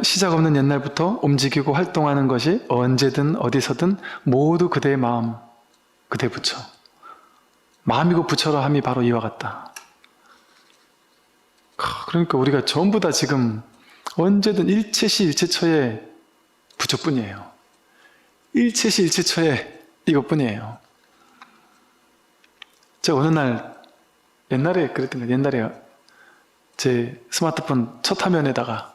시작 없는 옛날부터 움직이고 활동하는 것이 언제든 어디서든 모두 그대의 마음, 그대 부처. 마음이고 부처로 함이 바로 이와 같다. 그러니까 우리가 전부 다 지금 언제든 일체시 일체처에 부처뿐이에요. 일체시 일체처에 이것뿐이에요. 제가 어느 날 옛날에 그랬던 거예요. 옛날에 제 스마트폰 첫 화면에다가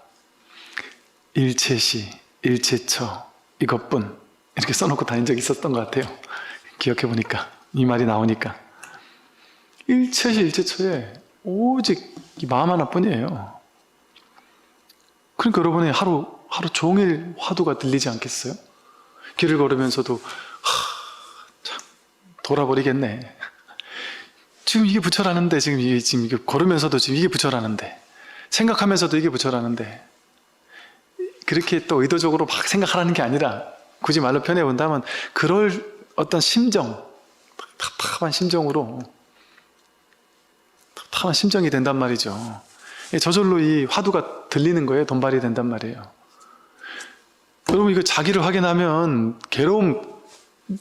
일체시 일체처 이것뿐 이렇게 써놓고 다닌 적이 있었던 것 같아요. 기억해보니까 이 말이 나오니까 일체시 일체처에 오직 이 마음 하나뿐이에요. 그러니까 여러분이 하루 종일 화두가 들리지 않겠어요? 길을 걸으면서도 참 돌아버리겠네. 지금 이게 부처라는데 지금 이게 걸으면서도 지금 이게 부처라는데 생각하면서도 이게 부처라는데 그렇게 또 의도적으로 막 생각하라는 게 아니라 굳이 말로 표현해 본다면 그럴 어떤 심정, 답답한 심정으로 답답한 심정이 된단 말이죠. 저절로 이 화두가 들리는 거예요. 돈발이 된단 말이에요. 여러분 이거 자기를 확인하면 괴로움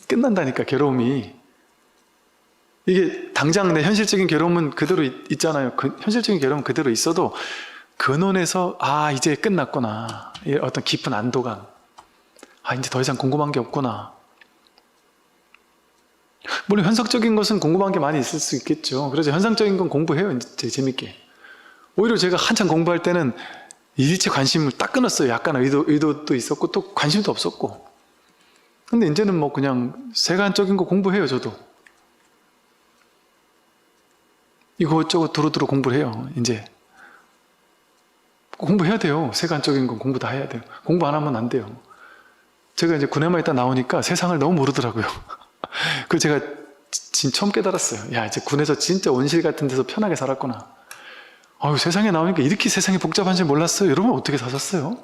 끝난다니까. 괴로움이 이게 당장 내 현실적인 괴로움은 그대로 있잖아요. 현실적인 괴로움은 그대로 있어도 근원에서 이제 끝났구나. 어떤 깊은 안도감. 이제 더 이상 궁금한 게 없구나. 물론 현상적인 것은 궁금한 게 많이 있을 수 있겠죠. 그래서 현상적인 건 공부해요. 이제 재밌게. 오히려 제가 한참 공부할 때는 일체 관심을 딱 끊었어요. 약간 의도도 있었고 또 관심도 없었고. 근데 이제는 뭐 그냥 세간적인 거 공부해요. 저도. 이것저것 두루두루 공부를 해요. 이제. 공부해야 돼요. 세간적인 건 공부 다 해야 돼요. 공부 안 하면 안 돼요. 제가 이제 군에만 있다 나오니까 세상을 너무 모르더라고요. 그래서 제가 지금 처음 깨달았어요. 야, 이제 군에서 진짜 온실 같은 데서 편하게 살았구나. 세상에 나오니까 이렇게 세상이 복잡한지 몰랐어요. 여러분 어떻게 사셨어요?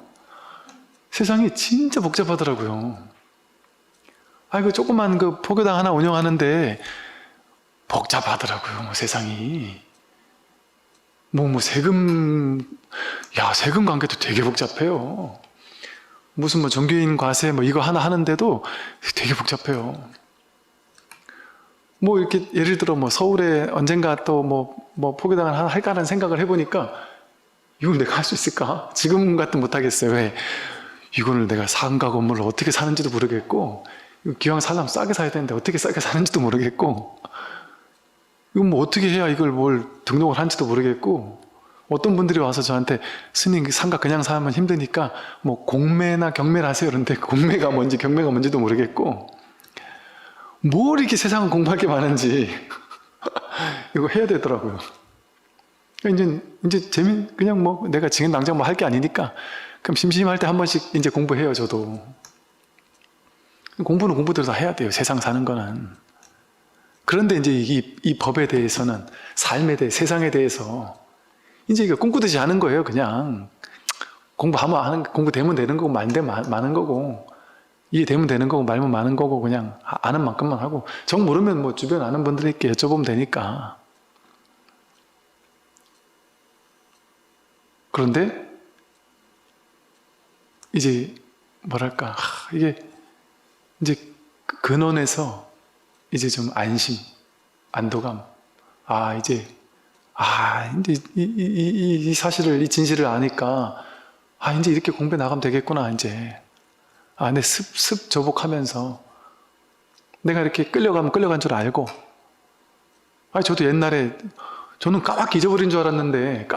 세상이 진짜 복잡하더라고요. 그 조그만 그 포교당 하나 운영하는데 복잡하더라고요. 세상이. 세금 관계도 되게 복잡해요. 무슨 정규인 과세 이거 하나 하는데도 되게 복잡해요. 이렇게 예를 들어 서울에 언젠가 또 포교당을 하나 할까라는 생각을 해보니까 이걸 내가 할 수 있을까? 지금 같은 못하겠어요. 왜? 이거를 내가 상가 건물을 어떻게 사는지도 모르겠고 기왕 살려면 싸게 사야 되는데 어떻게 싸게 사는지도 모르겠고 이건 어떻게 해야 이걸 등록을 하는지도 모르겠고 어떤 분들이 와서 저한테 스님 상가 그냥 사면 힘드니까 공매나 경매를 하세요. 그런데 공매가 뭔지 경매가 뭔지도 모르겠고 뭘 이렇게 세상은 공부할 게 많은지 이거 해야 되더라고요. 이제 그냥 내가 지금 당장 할 게 아니니까 그럼 심심할 때 한 번씩 이제 공부해요. 저도 공부는 공부대로 다 해야 돼요. 세상 사는 거는. 그런데 이제 이 법에 대해서는 삶에 대해 세상에 대해서 이제 이거 꿈꾸듯이 하는 거예요. 그냥 공부되면 되는 거고 말면 많은 거고 이해되면 되는 거고 말면 많은 거고 그냥 아는 만큼만 하고 정 모르면 주변 아는 분들에게 여쭤보면 되니까. 그런데 이제 뭐랄까 이게 이제 근원에서 이제 좀 안심, 안도감. 이제 이 사실을, 이 진실을 아니까, 이제 이렇게 공부해 나가면 되겠구나, 이제. 내 습 저복하면서. 내가 이렇게 끌려가면 끌려간 줄 알고. 저도 옛날에, 저는 까맣게 잊어버린 줄 알았는데,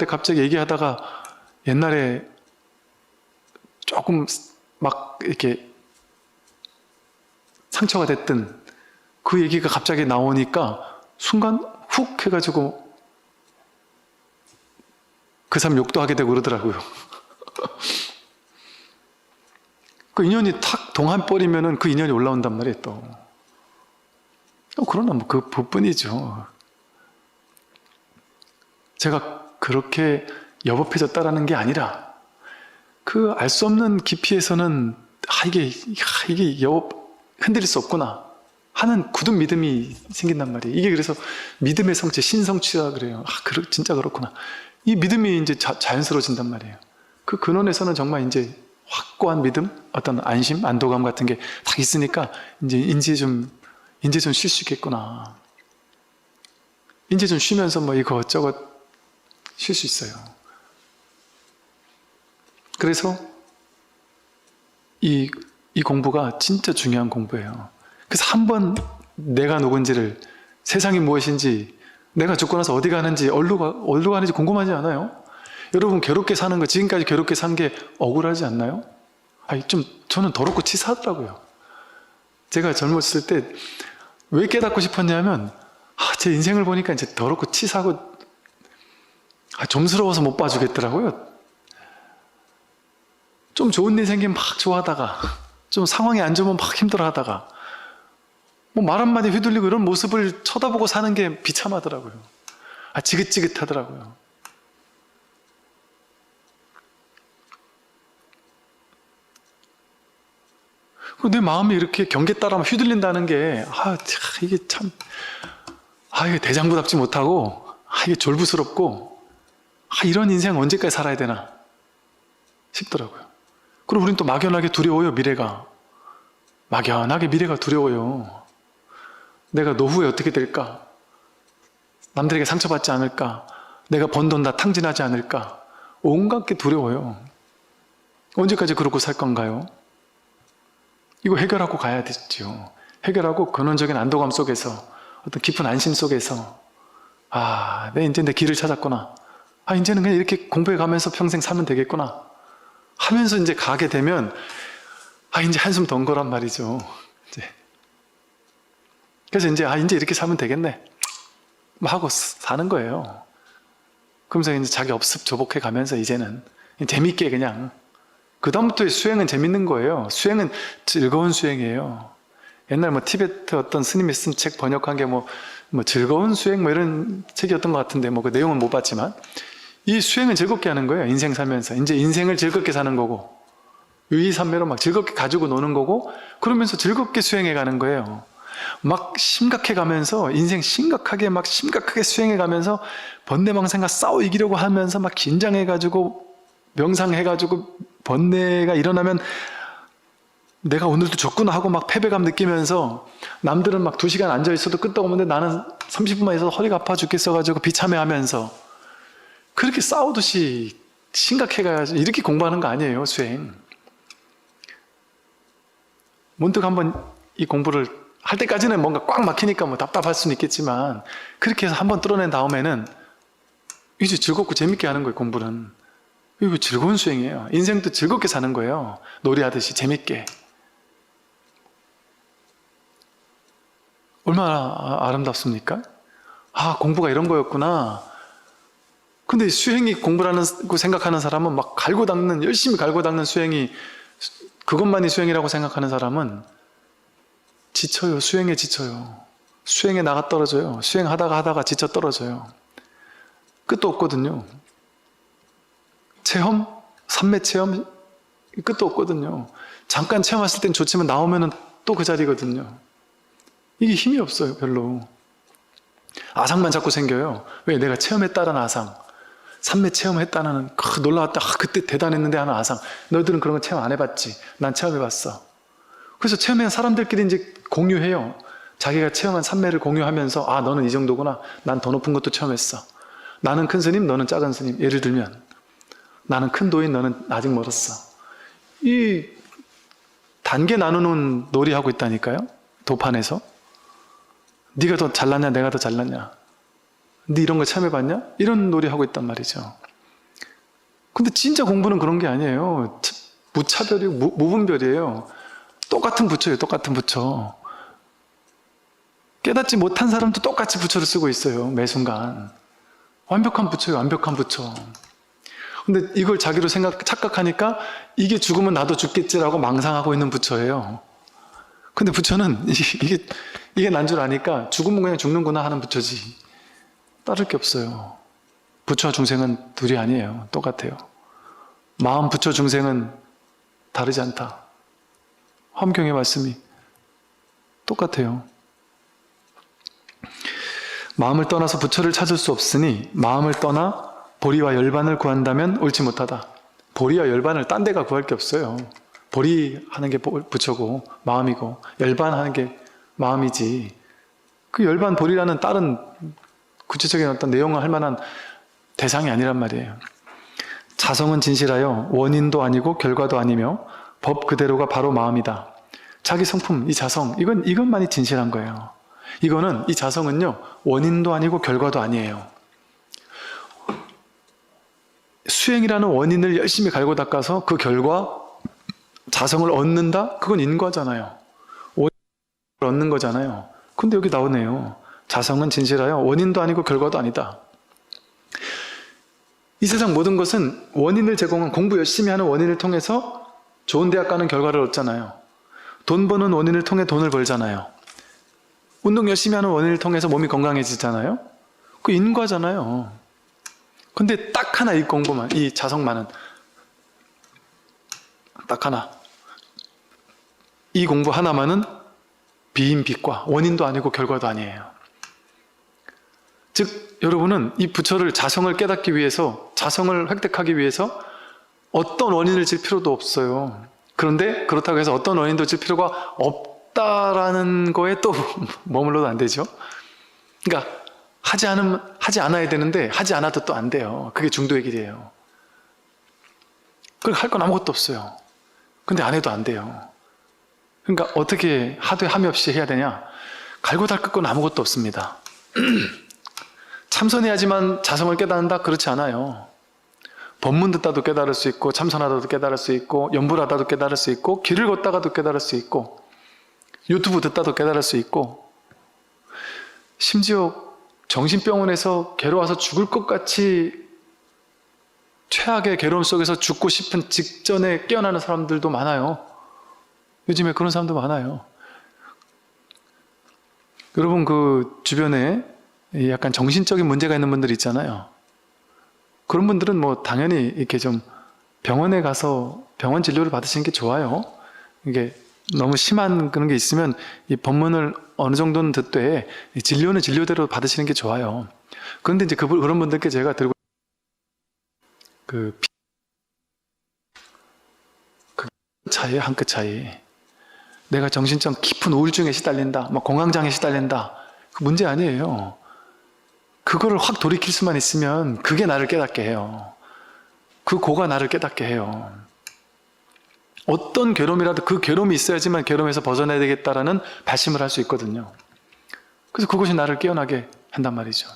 갑자기 얘기하다가 옛날에 조금 이렇게 상처가 됐던 그 얘기가 갑자기 나오니까 순간 훅 해가지고 그 사람 욕도 하게 되고 그러더라고요. 그 인연이 탁 동한버리면은 그 인연이 올라온단 말이에요, 또. 그러나 그 법뿐이죠. 제가 그렇게 여법해졌다라는 게 아니라 그 알 수 없는 깊이에서는 이게 흔들릴 수 없구나 하는 굳은 믿음이 생긴단 말이에요. 이게 그래서 믿음의 성체, 신성취라 그래요. 진짜 그렇구나. 이 믿음이 이제 자연스러워진단 말이에요. 그 근원에서는 정말 이제 확고한 믿음, 어떤 안심, 안도감 같은 게 딱 있으니까 이제 좀 쉴 수 있겠구나. 이제 좀 쉬면서 뭐 이것저것 쉴 수 있어요. 그래서 이 공부가 진짜 중요한 공부예요. 그래서 한번 내가 누군지를, 세상이 무엇인지, 내가 죽고 나서 어디 가는지, 어디로 가는지 궁금하지 않아요? 여러분 괴롭게 사는 거, 지금까지 괴롭게 산 게 억울하지 않나요? 저는 더럽고 치사하더라고요. 제가 젊었을 때 왜 깨닫고 싶었냐면, 제 인생을 보니까 이제 더럽고 치사하고, 좀스러워서 못 봐주겠더라고요. 좀 좋은 일 생기면 막 좋아하다가, 좀 상황이 안 좋으면 막 힘들어하다가, 뭐 말 한마디 휘둘리고 이런 모습을 쳐다보고 사는 게 비참하더라고요. 지긋지긋하더라고요. 내 마음이 이렇게 경계 따라 휘둘린다는 게, 이게 참, 이게 대장부답지 못하고, 이게 졸부스럽고, 이런 인생 언제까지 살아야 되나 싶더라고요. 그리고 우린 또 막연하게 두려워요, 미래가. 막연하게 미래가 두려워요. 내가 노후에 어떻게 될까? 남들에게 상처받지 않을까? 내가 번 돈 다 탕진하지 않을까? 온갖 게 두려워요. 언제까지 그러고 살 건가요? 이거 해결하고 가야 되죠. 해결하고 근원적인 안도감 속에서, 어떤 깊은 안심 속에서, 이제 내 길을 찾았구나. 이제는 그냥 이렇게 공부해 가면서 평생 살면 되겠구나. 하면서 이제 가게 되면, 이제 한숨 던 거란 말이죠. 그래서 이제 이렇게 살면 되겠네. 하고 사는 거예요. 그러면서 이제 자기 업습 조복해 가면서 이제는 재밌게 그냥, 그다음부터의 수행은 재밌는 거예요. 수행은 즐거운 수행이에요. 옛날 티베트 어떤 스님이 쓴 책 번역한 게 즐거운 수행 이런 책이었던 것 같은데 그 내용은 못 봤지만, 이 수행은 즐겁게 하는 거예요. 인생 살면서. 이제 인생을 즐겁게 사는 거고, 유의삼매로 막 즐겁게 가지고 노는 거고, 그러면서 즐겁게 수행해 가는 거예요. 막 심각해 가면서, 인생 심각하게 수행해 가면서, 번뇌망상과 싸워 이기려고 하면서 막 긴장해 가지고, 명상해 가지고, 번뇌가 일어나면 내가 오늘도 졌구나 하고 막 패배감 느끼면서, 남들은 막 2시간 앉아 있어도 끄떡 없는데 나는 30분만 있어도 허리가 아파 죽겠어 가지고 비참해 하면서, 그렇게 싸우듯이 심각해 가지고 이렇게 공부하는 거 아니에요, 수행. 문득 한번 이 공부를 할 때까지는 뭔가 꽉 막히니까 답답할 수는 있겠지만, 그렇게 해서 한번 뚫어낸 다음에는 이제 즐겁고 재밌게 하는 거예요, 공부는. 이거 즐거운 수행이에요. 인생도 즐겁게 사는 거예요. 놀이하듯이 재밌게. 얼마나 아름답습니까? 공부가 이런 거였구나. 근데 수행이 공부라고 생각하는 사람은 열심히 갈고 닦는 수행이, 그것만이 수행이라고 생각하는 사람은 지쳐요. 수행에 지쳐요. 수행에 나가 떨어져요. 수행하다가 지쳐 떨어져요. 끝도 없거든요. 체험, 삼매 체험, 끝도 없거든요. 잠깐 체험했을 땐 좋지만 나오면은 또 그 자리거든요. 이게 힘이 없어요, 별로. 아상만 자꾸 생겨요. 왜? 내가 체험했다는 아상. 삼매 체험했다는 놀라웠다. 그때 대단했는데 하는 아상. 너희들은 그런 거 체험 안 해봤지. 난 체험해봤어. 그래서 체험한 사람들끼리 이제 공유해요. 자기가 체험한 삼매를 공유하면서, 너는 이 정도구나. 난 더 높은 것도 체험했어. 나는 큰 스님, 너는 작은 스님. 예를 들면, 나는 큰 도인, 너는 아직 멀었어. 이 단계 나누는 놀이하고 있다니까요. 도판에서. 네가 더 잘났냐, 내가 더 잘났냐. 네 이런 거 체험해봤냐? 이런 놀이 하고 있단 말이죠. 근데 진짜 공부는 그런 게 아니에요. 무차별이고 무분별이에요. 똑같은 부처예요. 똑같은 부처. 깨닫지 못한 사람도 똑같이 부처를 쓰고 있어요. 매 순간. 완벽한 부처예요. 완벽한 부처. 근데 이걸 자기로 착각하니까 이게 죽으면 나도 죽겠지라고 망상하고 있는 부처예요. 근데 부처는 이게 난 줄 아니까 죽으면 그냥 죽는구나 하는 부처지. 따를 게 없어요. 부처와 중생은 둘이 아니에요. 똑같아요. 마음 부처 중생은 다르지 않다. 화엄경의 말씀이 똑같아요. 마음을 떠나서 부처를 찾을 수 없으니 마음을 떠나 보리와 열반을 구한다면 옳지 못하다. 보리와 열반을 딴 데가 구할 게 없어요. 보리 하는 게 부처고 마음이고 열반 하는 게 마음이지. 그 열반 보리라는 다른 구체적인 어떤 내용을 할 만한 대상이 아니란 말이에요. 자성은 진실하여 원인도 아니고 결과도 아니며 법 그대로가 바로 마음이다. 자기 성품, 이 자성, 이것만이 진실한 거예요. 이거는, 이 자성은요, 원인도 아니고 결과도 아니에요. 수행이라는 원인을 열심히 갈고 닦아서 그 결과, 자성을 얻는다? 그건 인과잖아요. 원인을 얻는 거잖아요. 근데 여기 나오네요. 자성은 진실하여 원인도 아니고 결과도 아니다. 이 세상 모든 것은 원인을 제공한, 공부 열심히 하는 원인을 통해서 좋은 대학 가는 결과를 얻잖아요. 돈 버는 원인을 통해 돈을 벌잖아요. 운동 열심히 하는 원인을 통해서 몸이 건강해지잖아요. 그 인과잖아요. 근데 딱 하나 이 공부만, 이 자성만은 딱 하나, 이 공부 하나만은 비인비과, 원인도 아니고 결과도 아니에요. 즉 여러분은 이 부처를, 자성을 깨닫기 위해서, 자성을 획득하기 위해서 어떤 원인을 질 필요도 없어요. 그런데 그렇다고 해서 어떤 원인도 질 필요가 없다라는 거에 또 머물러도 안 되죠. 그러니까 하지 않아야 되는데 하지 않아도 또 안 돼요. 그게 중도의 길이에요. 그걸 할 건 아무것도 없어요. 근데 안 해도 안 돼요. 그러니까 어떻게 하되 함이 없이 해야 되냐? 갈고 닦을 건 아무것도 없습니다. 참선해야지만 자성을 깨닫는다? 그렇지 않아요. 법문 듣다도 깨달을 수 있고, 참선하다도 깨달을 수 있고, 연불 하다도 깨달을 수 있고, 길을 걷다가도 깨달을 수 있고, 유튜브 듣다도 깨달을 수 있고, 심지어 정신병원에서 괴로워서 죽을 것 같이 최악의 괴로움 속에서 죽고 싶은 직전에 깨어나는 사람들도 많아요. 요즘에 그런 사람도 많아요. 여러분 그 주변에 약간 정신적인 문제가 있는 분들 있잖아요. 그런 분들은 뭐 당연히 이렇게 좀 병원에 가서 병원 진료를 받으시는 게 좋아요. 이게 너무 심한 그런 게 있으면 이 법문을 어느 정도는 듣되 진료는 진료대로 받으시는 게 좋아요. 그런데 이제 그런 분들께 제가 들고 그 차이, 한 끗 차이. 내가 정신적 깊은 우울증에 시달린다, 막 공황장애에 시달린다. 그 문제 아니에요. 그거를 확 돌이킬 수만 있으면 그게 나를 깨닫게 해요. 그 고가 나를 깨닫게 해요. 어떤 괴로움이라도 그 괴로움이 있어야지만 괴로움에서 벗어나야 되겠다라는 발심을 할 수 있거든요. 그래서 그것이 나를 깨어나게 한단 말이죠.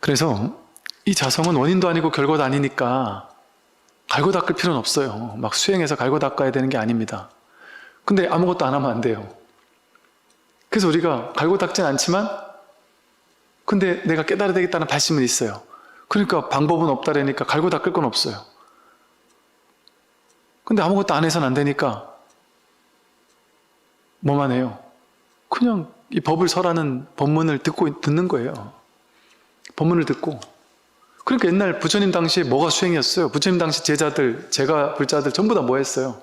그래서 이 자성은 원인도 아니고 결과도 아니니까 갈고 닦을 필요는 없어요. 막 수행해서 갈고 닦아야 되는 게 아닙니다. 근데 아무것도 안 하면 안 돼요. 그래서 우리가 갈고 닦진 않지만 근데 내가 깨달아야 되겠다는 발심은 있어요. 그러니까 방법은 없다라니까 갈고 닦을 건 없어요. 근데 아무것도 안 해서는 안 되니까 뭐만 해요? 그냥 이 법을 설하는 법문을 듣는 거예요. 법문을 듣고. 그러니까 옛날 부처님 당시에 뭐가 수행이었어요? 부처님 당시 제자들, 제가 불자들 전부 다 뭐 했어요?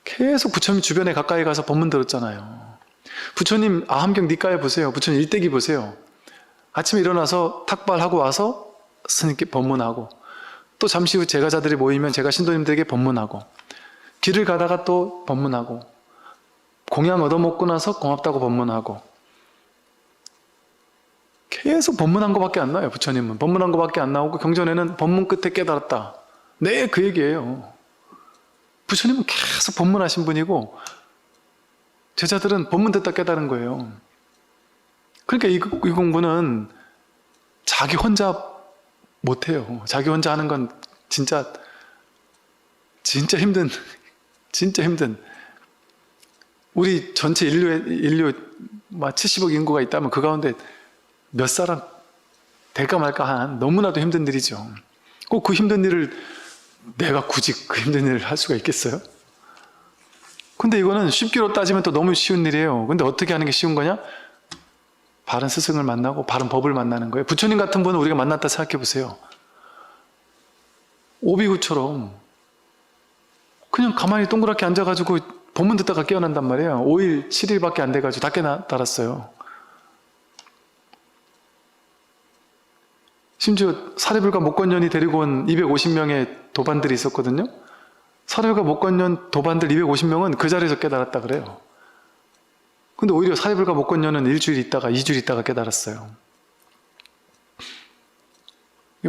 계속 부처님 주변에 가까이 가서 법문 들었잖아요. 부처님 아함경 니까에 보세요. 부처님 일대기 보세요. 아침에 일어나서 탁발하고 와서 스님께 법문하고, 또 잠시 후 제가자들이 모이면 제가 신도님들에게 법문하고, 길을 가다가 또 법문하고, 공양 얻어먹고 나서 고맙다고 법문하고, 계속 법문한 것밖에 안 나와요. 부처님은 법문한 것밖에 안 나오고, 경전에는 법문 끝에 깨달았다. 네, 그 얘기예요. 부처님은 계속 법문하신 분이고 제자들은 법문 듣다 깨달은 거예요. 그러니까 이 공부는 자기 혼자 못해요. 자기 혼자 하는 건 진짜 힘든, 진짜 힘든. 우리 전체 인류 70억 인구가 있다면 그 가운데 몇 사람 될까 말까 한 너무나도 힘든 일이죠. 꼭 그 힘든 일을 내가 굳이 그 힘든 일을 할 수가 있겠어요? 근데 이거는 쉽기로 따지면 또 너무 쉬운 일이에요. 근데 어떻게 하는 게 쉬운 거냐? 바른 스승을 만나고 바른 법을 만나는 거예요. 부처님 같은 분은 우리가 만났다 생각해 보세요. 오비구처럼 그냥 가만히 동그랗게 앉아가지고 법문 듣다가 깨어난단 말이에요. 5일, 7일밖에 안 돼가지고 다 깨달았어요. 심지어 사례불가 목건년이 데리고 온 250명의 도반들이 있었거든요. 사례불가 목건년 도반들 250명은 그 자리에서 깨달았다 그래요. 근데 오히려 사례불가 목건년은 일주일 있다가 2주일 있다가 깨달았어요.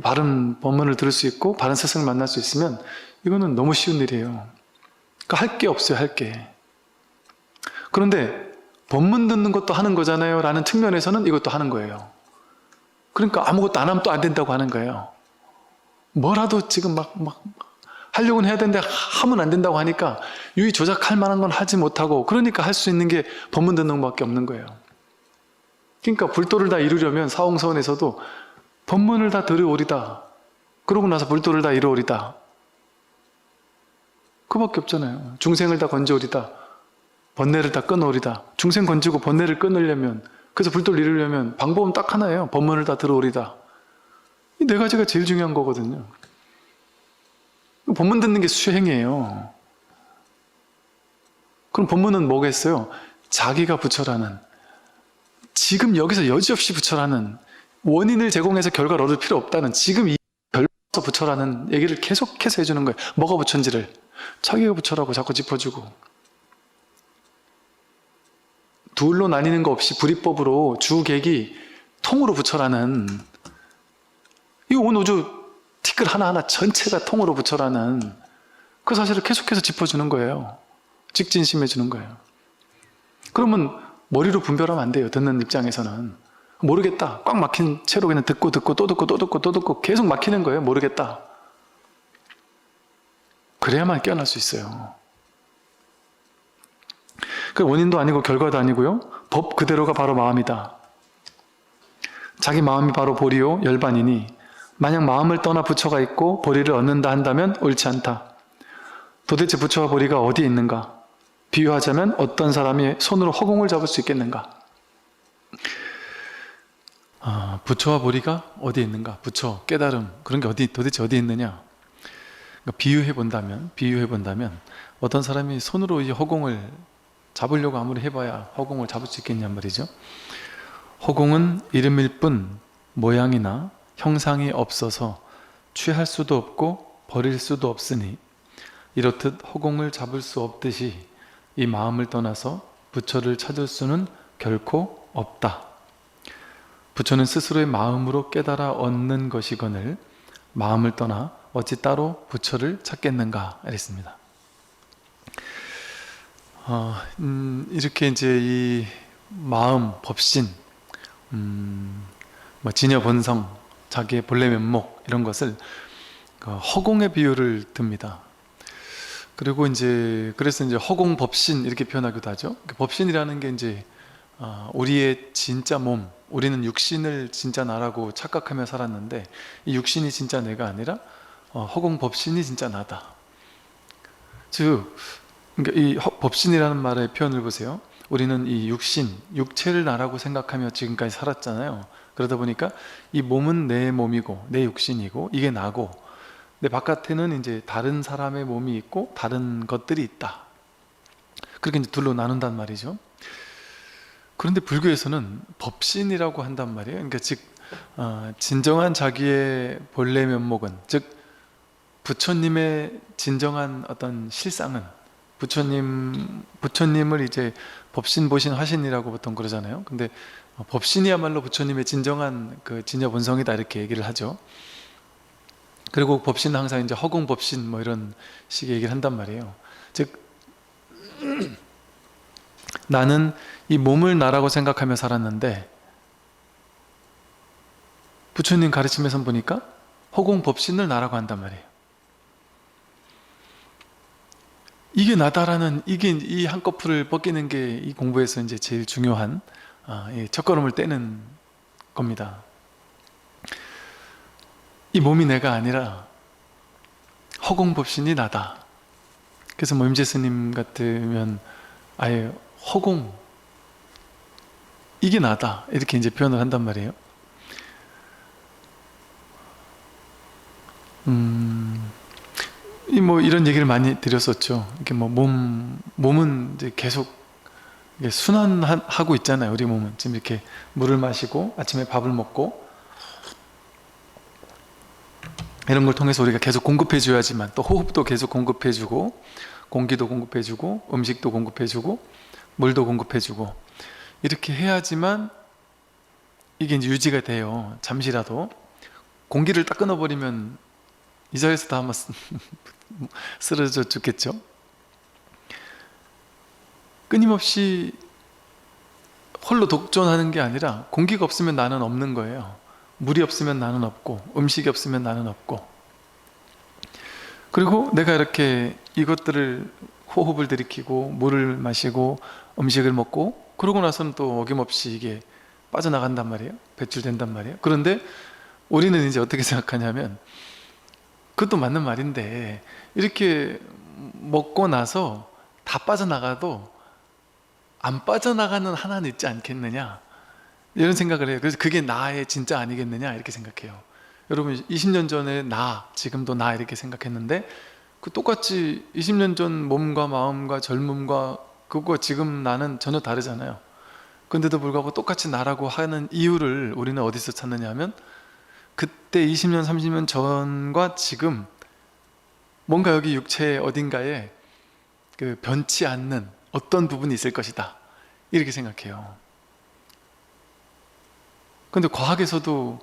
바른 법문을 들을 수 있고 바른 스승을 만날 수 있으면 이거는 너무 쉬운 일이에요. 그러니까 할 게 없어요, 할 게. 그런데 법문 듣는 것도 하는 거잖아요 라는 측면에서는 이것도 하는 거예요. 그러니까 아무것도 안 하면 또 안 된다고 하는 거예요. 뭐라도 지금 막 하려고는 해야 되는데 하면 안 된다고 하니까 유의 조작할 만한 건 하지 못하고, 그러니까 할 수 있는 게 법문 듣는 것밖에 없는 거예요. 그러니까 불도를 다 이루려면 사홍서원에서도 법문을 다 들으오리다, 그러고 나서 불도를 다 이루오리다, 그밖에 없잖아요. 중생을 다 건져오리다, 번뇌를 다 끊어오리다. 중생 건지고 번뇌를 끊으려면, 그래서 불도를 이루려면 방법은 딱 하나예요. 법문을 다 들어오리다. 이 네 가지가 제일 중요한 거거든요. 법문 듣는 게 수행이에요. 그럼 법문은 뭐겠어요? 자기가 부처라는, 지금 여기서 여지없이 부처라는, 원인을 제공해서 결과를 얻을 필요 없다는, 지금 이 결과에서 부처라는 얘기를 계속해서 해주는 거예요. 뭐가 부처인지를 자기가 부처라고 자꾸 짚어주고, 둘로 나뉘는 거 없이 불이법으로 주객이 통으로 부처라는, 이 온 우주 티끌 하나하나 전체가 통으로 부처라는 그 사실을 계속해서 짚어주는 거예요. 직진심해 주는 거예요. 그러면 머리로 분별하면 안 돼요. 듣는 입장에서는. 모르겠다. 꽉 막힌 채로 그냥 듣고 또 듣고 계속 막히는 거예요. 모르겠다. 그래야만 깨어날 수 있어요. 그 원인도 아니고 결과도 아니고요. 법 그대로가 바로 마음이다. 자기 마음이 바로 보리요 열반이니 만약 마음을 떠나 부처가 있고 보리를 얻는다 한다면 옳지 않다. 도대체 부처와 보리가 어디에 있는가? 비유하자면 어떤 사람이 손으로 허공을 잡을 수 있겠는가? 부처와 보리가 어디에 있는가? 부처, 깨달음, 그런 게 도대체 어디에 있느냐? 그러니까 비유해 본다면 어떤 사람이 손으로 이 허공을 잡으려고 아무리 해봐야 허공을 잡을 수 있겠냔 말이죠. 허공은 이름일 뿐 모양이나 형상이 없어서 취할 수도 없고 버릴 수도 없으니 이렇듯 허공을 잡을 수 없듯이 이 마음을 떠나서 부처를 찾을 수는 결코 없다. 부처는 스스로의 마음으로 깨달아 얻는 것이거늘 마음을 떠나 어찌 따로 부처를 찾겠는가 이랬습니다. 이렇게 이제 이 마음, 법신, 진여 본성, 자기의 본래 면목 이런 것을 허공의 비유를 듭니다. 그리고 그래서 허공 법신 이렇게 표현하기도 하죠. 법신이라는 게 우리의 진짜 몸, 우리는 육신을 진짜 나라고 착각하며 살았는데 이 육신이 진짜 내가 아니라 허공 법신이 진짜 나다. 즉, 그러니까 이 법신이라는 말의 표현을 보세요. 우리는 이 육체를 나라고 생각하며 지금까지 살았잖아요. 그러다 보니까 이 몸은 내 몸이고 내 육신이고 이게 나고, 내 바깥에는 다른 사람의 몸이 있고 다른 것들이 있다. 그렇게 둘로 나눈단 말이죠. 그런데 불교에서는 법신이라고 한단 말이에요. 그러니까 즉 진정한 자기의 본래 면목은, 즉 부처님의 진정한 어떤 실상은, 부처님을 법신, 보신, 화신이라고 보통 그러잖아요. 근데 법신이야말로 부처님의 진정한 그 진여 본성이다 이렇게 얘기를 하죠. 그리고 법신은 항상 허공 법신 이런 식의 얘기를 한단 말이에요. 즉 나는 이 몸을 나라고 생각하며 살았는데 부처님 가르침에선 보니까 허공 법신을 나라고 한단 말이에요. 이게 나다라는, 이 한꺼풀을 벗기는 게 이 공부에서 제일 중요한 첫걸음을 떼는 겁니다. 이 몸이 내가 아니라 허공법신이 나다. 그래서 임재 스님 같으면 아예 허공, 이게 나다 이렇게 표현을 한단 말이에요. 이런 얘기를 많이 드렸었죠. 이렇게 몸은 계속 순환하고 있잖아요. 우리 몸은 지금 이렇게 물을 마시고 아침에 밥을 먹고 이런 걸 통해서 우리가 계속 공급해 줘야지만, 또 호흡도 계속 공급해 주고, 공기도 공급해 주고, 음식도 공급해 주고, 물도 공급해 주고, 이렇게 해야지만 이게 이제 유지가 돼요. 잠시라도. 공기를 딱 끊어버리면 이 자리에서 다 아마 쓰러져 죽겠죠. 끊임없이 홀로 독존하는 게 아니라, 공기가 없으면 나는 없는 거예요. 물이 없으면 나는 없고, 음식이 없으면 나는 없고. 그리고 내가 이렇게 이것들을, 호흡을 들이키고 물을 마시고 음식을 먹고, 그러고 나서는 또 어김없이 이게 빠져나간단 말이에요. 배출된단 말이에요. 그런데 우리는 이제 어떻게 생각하냐면, 그것도 맞는 말인데 이렇게 먹고 나서 다 빠져나가도 안 빠져나가는 하나는 있지 않겠느냐, 이런 생각을 해요. 그래서 그게 나의 진짜 아니겠느냐, 이렇게 생각해요. 여러분 20년 전에 나, 지금도 나, 이렇게 생각했는데 그 똑같이 20년 전 몸과 마음과 젊음과 그거 지금 나는 전혀 다르잖아요. 그런데도 불구하고 똑같이 나라고 하는 이유를 우리는 어디서 찾느냐 하면, 그때 20년 30년 전과 지금 뭔가 여기 육체 어딘가에 그 변치 않는 어떤 부분이 있을 것이다, 이렇게 생각해요. 근데 과학에서도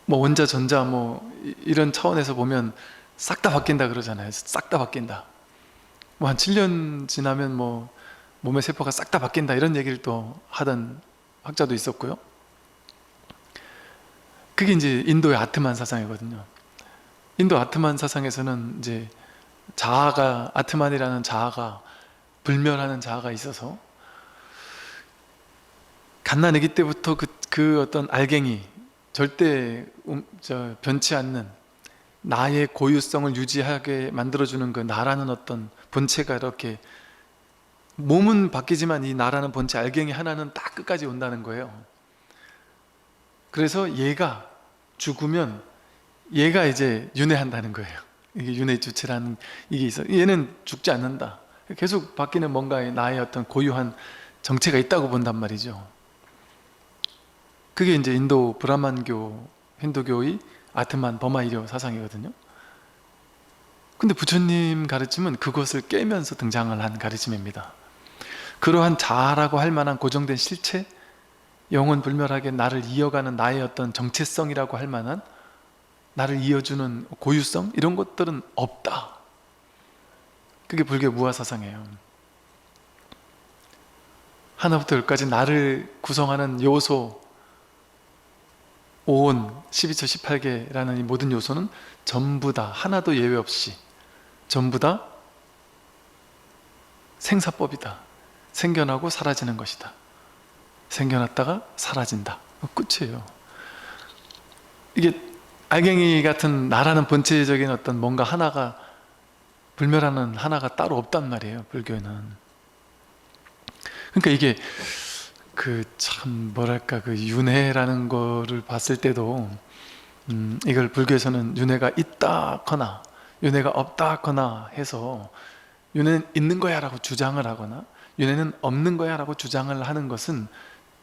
뭐 원자 전자 뭐 이런 차원에서 보면 싹 다 바뀐다 그러잖아요. 싹 다 바뀐다. 뭐 한 7년 지나면 뭐 몸의 세포가 싹 다 바뀐다, 이런 얘기를 또 하던 학자도 있었고요. 그게 이제 인도의 아트만 사상이거든요. 인도 아트만 사상에서는 이제 자아가, 아트만이라는 자아가, 불멸하는 자아가 있어서 갓난아기 때부터 그 어떤 알갱이, 절대 변치 않는 나의 고유성을 유지하게 만들어주는 그 나라는 어떤 본체가 이렇게, 몸은 바뀌지만 이 나라는 본체, 알갱이 하나는 딱 끝까지 온다는 거예요. 그래서 얘가 죽으면 얘가 이제 윤회한다는 거예요. 이게 윤회 주체라는 이게 있어. 얘는 죽지 않는다. 계속 바뀌는 뭔가의 나의 어떤 고유한 정체가 있다고 본단 말이죠. 그게 이제 인도 브라만교, 힌두교의 아트만 버마이려 사상이거든요. 근데 부처님 가르침은 그것을 깨면서 등장을 한 가르침입니다. 그러한 자아라고 할 만한 고정된 실체, 영원 불멸하게 나를 이어가는 나의 어떤 정체성이라고 할 만한, 나를 이어주는 고유성, 이런 것들은 없다. 그게 불교 무아사상이에요. 하나부터 열까지 나를 구성하는 요소, 오온, 12처 18개라는 이 모든 요소는 전부 다, 하나도 예외 없이 전부 다 생사법이다. 생겨나고 사라지는 것이다. 생겨났다가 사라진다. 끝이에요. 이게 알갱이 같은 나라는 본체적인 어떤 뭔가 하나가, 불멸하는 하나가 따로 없단 말이에요, 불교에는. 그러니까 이게 그 참 뭐랄까, 그 윤회라는 거를 봤을 때도 이걸 불교에서는 윤회가 있다거나 윤회가 없다거나 해서, 윤회는 있는 거야 라고 주장을 하거나 윤회는 없는 거야 라고 주장을 하는 것은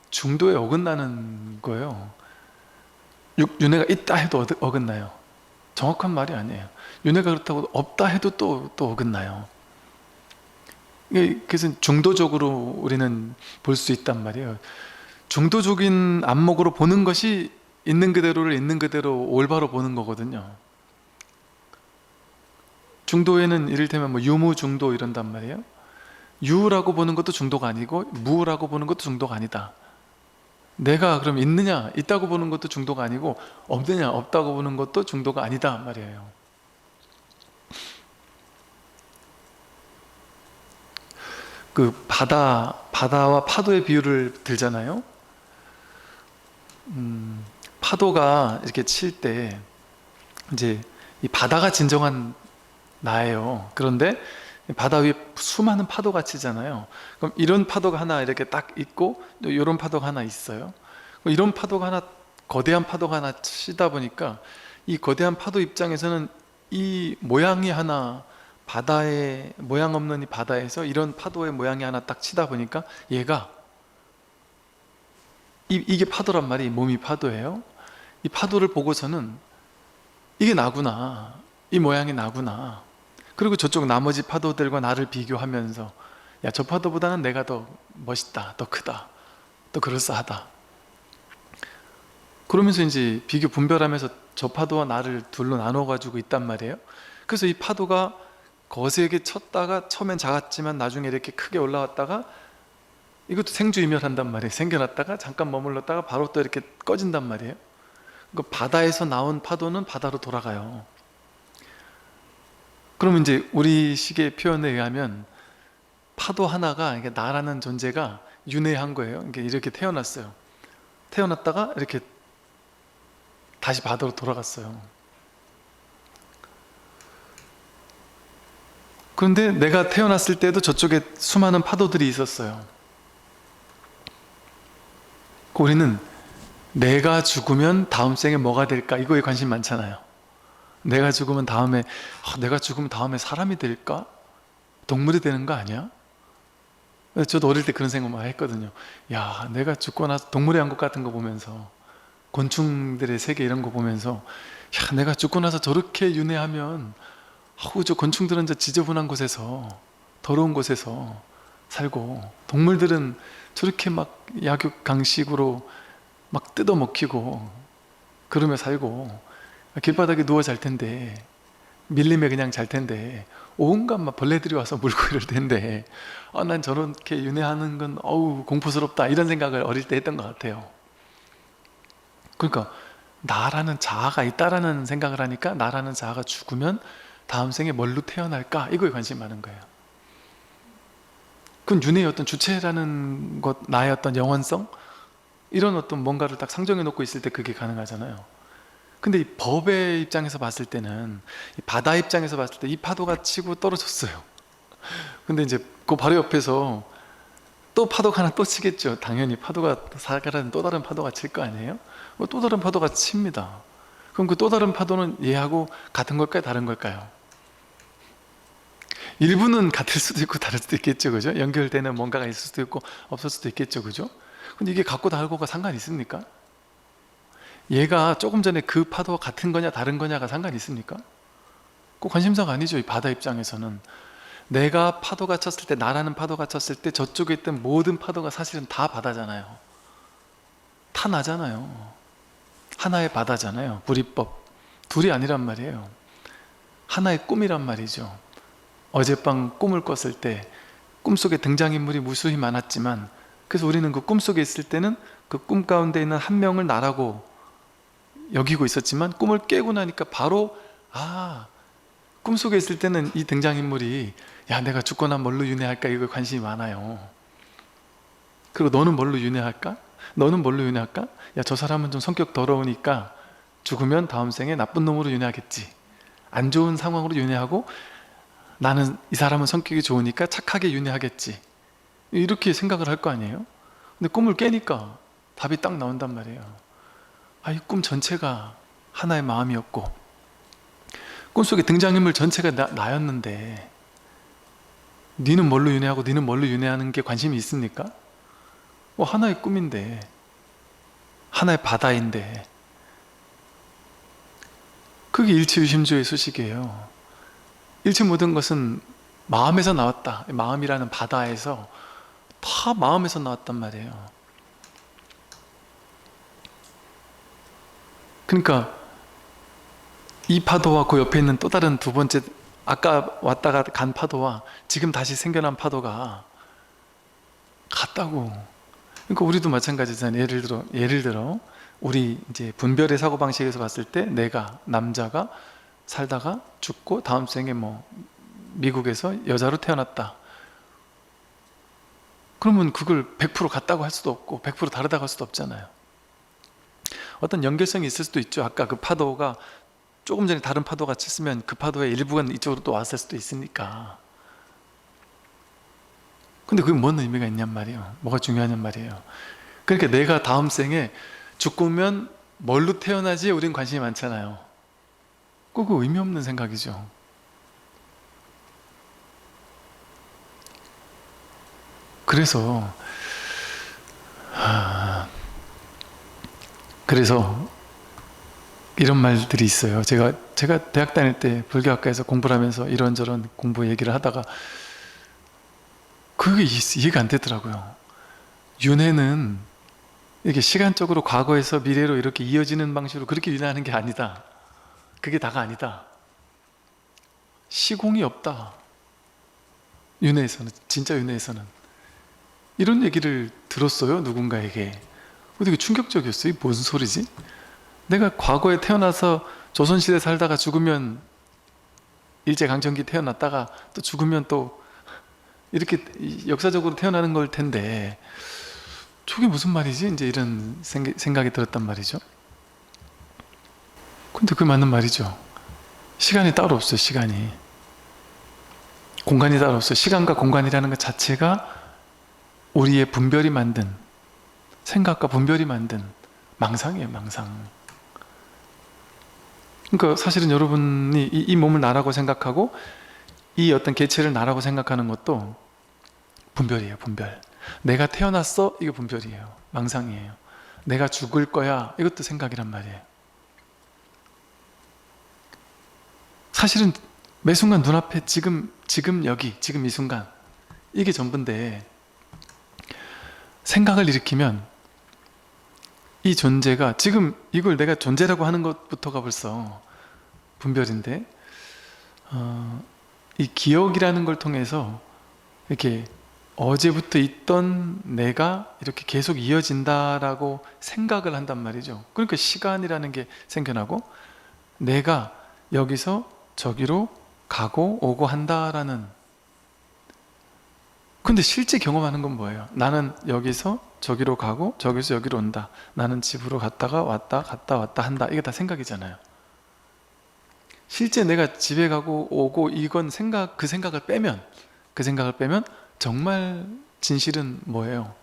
중도에 어긋나는 거예요. 윤회가 있다 해도 어긋나요. 정확한 말이 아니에요. 윤회가 그렇다고 없다 해도 또 어긋나요. 그래서 중도적으로 우리는 볼 수 있단 말이에요. 중도적인 안목으로 보는 것이 있는 그대로를 있는 그대로 올바로 보는 거거든요. 중도에는 이를테면 뭐 유무중도 이런단 말이에요. 유라고 보는 것도 중도가 아니고 무라고 보는 것도 중도가 아니다. 내가 그럼 있느냐, 있다고 보는 것도 중도가 아니고 없느냐, 없다고 보는 것도 중도가 아니다 말이에요. 그 바다와 파도의 비유를 들잖아요. 파도가 이렇게 칠 때 이제 이 바다가 진정한 나예요. 그런데 바다 위에 수많은 파도가 치잖아요. 그럼 이런 파도가 하나 이렇게 딱 있고 또 이런 파도가 하나 있어요. 이런 파도가 하나, 거대한 파도가 하나 치다 보니까 이 거대한 파도 입장에서는 이 모양이 하나, 바다의 모양 없는 이 바다에서 이런 파도의 모양이 하나 딱 치다 보니까 얘가 이게 파도란 말이, 몸이 파도예요. 이 파도를 보고서는 이게 나구나, 이 모양이 나구나. 그리고 저쪽 나머지 파도들과 나를 비교하면서 야, 저 파도보다는 내가 더 멋있다, 더 크다, 더 그럴싸하다. 그러면서 이제 비교 분별하면서 저 파도와 나를 둘로 나눠 가지고 있단 말이에요. 그래서 이 파도가 거세게 쳤다가 처음엔 작았지만 나중에 이렇게 크게 올라왔다가 이것도 생주이멸한단 말이에요. 생겨났다가 잠깐 머물렀다가 바로 또 이렇게 꺼진단 말이에요. 그러니까 바다에서 나온 파도는 바다로 돌아가요. 그러면 이제 우리 식의 표현에 의하면 파도 하나가, 이게 나라는 존재가 윤회한 거예요. 이렇게 태어났어요. 태어났다가 이렇게 다시 바다로 돌아갔어요. 그런데 내가 태어났을 때도 저쪽에 수많은 파도들이 있었어요. 우리는 내가 죽으면 다음 생에 뭐가 될까? 이거에 관심 많잖아요. 내가 죽으면 다음에 사람이 될까? 동물이 되는 거 아니야? 저도 어릴 때 그런 생각 많이 했거든요. 야, 내가 죽고 나서 동물의 왕국 같은 거 보면서, 곤충들의 세계 이런 거 보면서, 야, 내가 죽고 나서 저렇게 윤회하면 저 곤충들은 저 지저분한 곳에서, 더러운 곳에서 살고, 동물들은 저렇게 막 약육강식으로 막 뜯어먹히고 그러며 살고, 길바닥에 누워 잘 텐데, 밀림에 그냥 잘 텐데, 온갖 막 벌레들이 와서 물고 이럴 텐데, 난 저렇게 윤회하는 건 공포스럽다, 이런 생각을 어릴 때 했던 것 같아요. 그러니까 나라는 자아가 있다라는 생각을 하니까, 나라는 자아가 죽으면 다음 생에 뭘로 태어날까? 이거에 관심이 많은 거예요. 그건 윤회의 어떤 주체라는 것, 나의 어떤 영원성, 이런 어떤 뭔가를 딱 상정해 놓고 있을 때 그게 가능하잖아요. 근데 이 법의 입장에서 봤을 때는, 이 바다 입장에서 봤을 때 이 파도가 치고 떨어졌어요. 근데 이제 그 바로 옆에서 또 파도가 하나 또 치겠죠. 당연히 파도가 사가라는 또 다른 파도가 칠 거 아니에요? 또 다른 파도가 칩니다. 그럼 그 또 다른 파도는 얘하고 같은 걸까요? 다른 걸까요? 일부는 같을 수도 있고 다를 수도 있겠죠, 그죠? 연결되는 뭔가가 있을 수도 있고 없을 수도 있겠죠, 그죠? 근데 이게 같고 다르고가 상관이 있습니까? 얘가 조금 전에 그 파도와 같은 거냐 다른 거냐가 상관이 있습니까? 그 관심사가 아니죠. 이 바다 입장에서는 내가 파도가 쳤을 때, 나라는 파도가 쳤을 때 저쪽에 있던 모든 파도가 사실은 다 바다잖아요. 다 나잖아요. 하나의 바다잖아요. 불이법, 둘이 아니란 말이에요. 하나의 꿈이란 말이죠. 어젯밤 꿈을 꿨을 때 꿈속에 등장인물이 무수히 많았지만, 그래서 우리는 그 꿈속에 있을 때는 그 꿈 가운데 있는 한 명을 나라고 여기고 있었지만, 꿈을 깨고 나니까 바로 꿈속에 있을 때는 이 등장인물이 야, 내가 죽거나 뭘로 윤회할까, 이거에 관심이 많아요. 그리고 너는 뭘로 윤회할까? 너는 뭘로 윤회할까? 야, 저 사람은 좀 성격 더러우니까 죽으면 다음 생에 나쁜 놈으로 윤회하겠지, 안 좋은 상황으로 윤회하고, 나는 이 사람은 성격이 좋으니까 착하게 윤회하겠지, 이렇게 생각을 할 거 아니에요? 근데 꿈을 깨니까 답이 딱 나온단 말이에요. 이 꿈 전체가 하나의 마음이었고, 꿈속에 등장인물 전체가 나였는데, 니는 뭘로 윤회하고 니는 뭘로 윤회하는 게 관심이 있습니까? 하나의 꿈인데, 하나의 바다인데, 그게 일체유심조의 수식이에요. 일체 모든 것은 마음에서 나왔다. 마음이라는 바다에서, 다 마음에서 나왔단 말이에요. 그러니까 이 파도와 그 옆에 있는 또 다른 두 번째, 아까 왔다가 간 파도와 지금 다시 생겨난 파도가 같다고. 그러니까 우리도 마찬가지잖아요. 예를 들어 우리 이제 분별의 사고방식에서 봤을 때, 내가 남자가 살다가 죽고 다음 생에 미국에서 여자로 태어났다. 그러면 그걸 100% 같다고 할 수도 없고 100% 다르다고 할 수도 없잖아요. 어떤 연결성이 있을 수도 있죠. 아까 그 파도가 조금 전에 다른 파도가 쳤으면 그 파도의 일부가 이쪽으로 또 왔을 수도 있으니까. 근데 그게 뭔 의미가 있냔 말이에요. 뭐가 중요하냔 말이에요. 그러니까 내가 다음 생에 죽으면 뭘로 태어나지? 우린 관심이 많잖아요. 그거 의미 없는 생각이죠. 그래서 이런 말들이 있어요. 제가 대학 다닐 때 불교학과에서 공부를 하면서 이런저런 공부 얘기를 하다가 그게 이해가 안 되더라고요. 윤회는 이게 시간적으로 과거에서 미래로 이렇게 이어지는 방식으로 그렇게 윤회하는 게 아니다. 그게 다가 아니다. 시공이 없다. 윤회에서는, 진짜 윤회에서는. 이런 얘기를 들었어요, 누군가에게. 근데 되게 충격적이었어요. 이게 무슨 소리지? 내가 과거에 태어나서 조선시대 살다가 죽으면 일제강점기 태어났다가 또 죽으면 또 이렇게 역사적으로 태어나는 걸 텐데 저게 무슨 말이지? 이제 이런 생각이 들었단 말이죠. 근데 그게 맞는 말이죠. 시간이 따로 없어요. 시간이. 공간이 따로 없어요. 시간과 공간이라는 것 자체가 우리의 분별이 만든, 생각과 분별이 만든 망상이에요. 망상. 그러니까 사실은 여러분이 이 몸을 나라고 생각하고 이 어떤 개체를 나라고 생각하는 것도 분별이에요. 분별. 내가 태어났어? 이게 분별이에요. 망상이에요. 내가 죽을 거야? 이것도 생각이란 말이에요. 사실은 매 순간 눈앞에 지금 여기, 지금 이 순간 이게 전부인데 생각을 일으키면 이 존재가 지금 이걸 내가 존재라고 하는 것부터가 벌써 분별인데 이 기억이라는 걸 통해서 이렇게 어제부터 있던 내가 이렇게 계속 이어진다라고 생각을 한단 말이죠. 그러니까 시간이라는 게 생겨나고 내가 여기서 저기로 가고 오고 한다라는. 근데 실제 경험하는 건 뭐예요? 나는 여기서 저기로 가고 저기서 여기로 온다. 나는 집으로 갔다가 왔다 갔다 왔다 한다. 이게 다 생각이잖아요. 실제 내가 집에 가고 오고 이건 그 생각을 빼면 정말 진실은 뭐예요?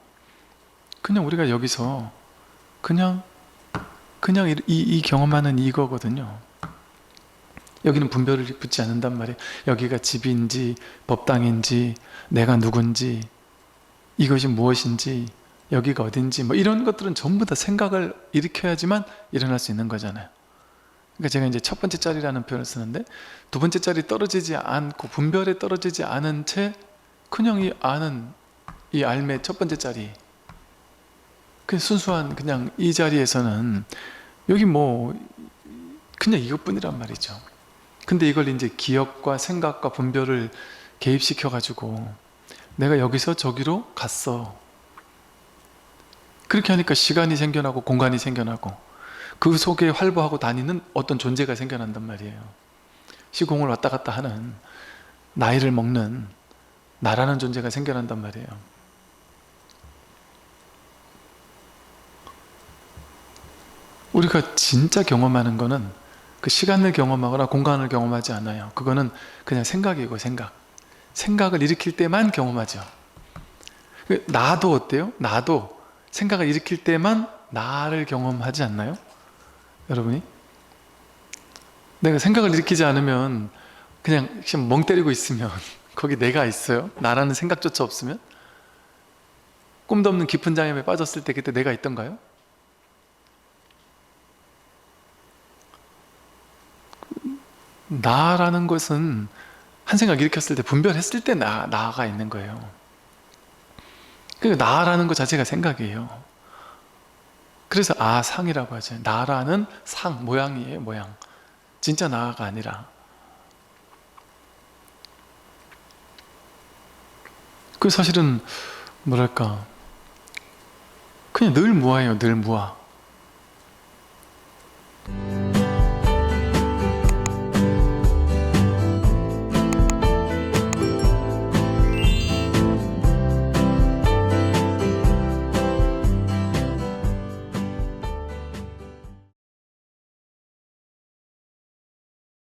그냥 우리가 여기서 그냥 이 경험하는 이거거든요. 여기는 분별을 붙지 않는단 말이에요. 여기가 집인지 법당인지 내가 누군지 이것이 무엇인지 여기가 어딘지 뭐 이런 것들은 전부 다 생각을 일으켜야지만 일어날 수 있는 거잖아요. 그러니까 제가 이제 첫 번째 짤이라는 표현을 쓰는데 두 번째 짤이 떨어지지 않고 분별에 떨어지지 않은 채 그냥 이 아는 이 알매 첫 번째 짤이 그냥 순수한 그냥 이 자리에서는 여기 뭐 그냥 이것뿐이란 말이죠. 근데 이걸 이제 기억과 생각과 분별을 개입시켜 가지고 내가 여기서 저기로 갔어. 그렇게 하니까 시간이 생겨나고 공간이 생겨나고 그 속에 활보하고 다니는 어떤 존재가 생겨난단 말이에요. 시공을 왔다 갔다 하는 나이를 먹는 나라는 존재가 생겨난단 말이에요. 우리가 진짜 경험하는 거는 그 시간을 경험하거나 공간을 경험하지 않아요. 그거는 그냥 생각이고 생각을 일으킬 때만 경험하죠. 나도 어때요? 나도 생각을 일으킬 때만 나를 경험하지 않나요? 여러분이? 내가 생각을 일으키지 않으면 그냥 멍 때리고 있으면 거기 내가 있어요? 나라는 생각조차 없으면? 꿈도 없는 깊은 잠에 빠졌을 때 그때 내가 있던가요? 나라는 것은 한 생각 일으켰을 때 분별했을 때 나가 있는 거예요. 그 나라는 것 자체가 생각이에요. 그래서 상이라고 하죠. 나라는 상, 모양이에요. 모양. 진짜 나가 아니라. 그 사실은 뭐랄까 그냥 늘 무아예요. 늘 무아.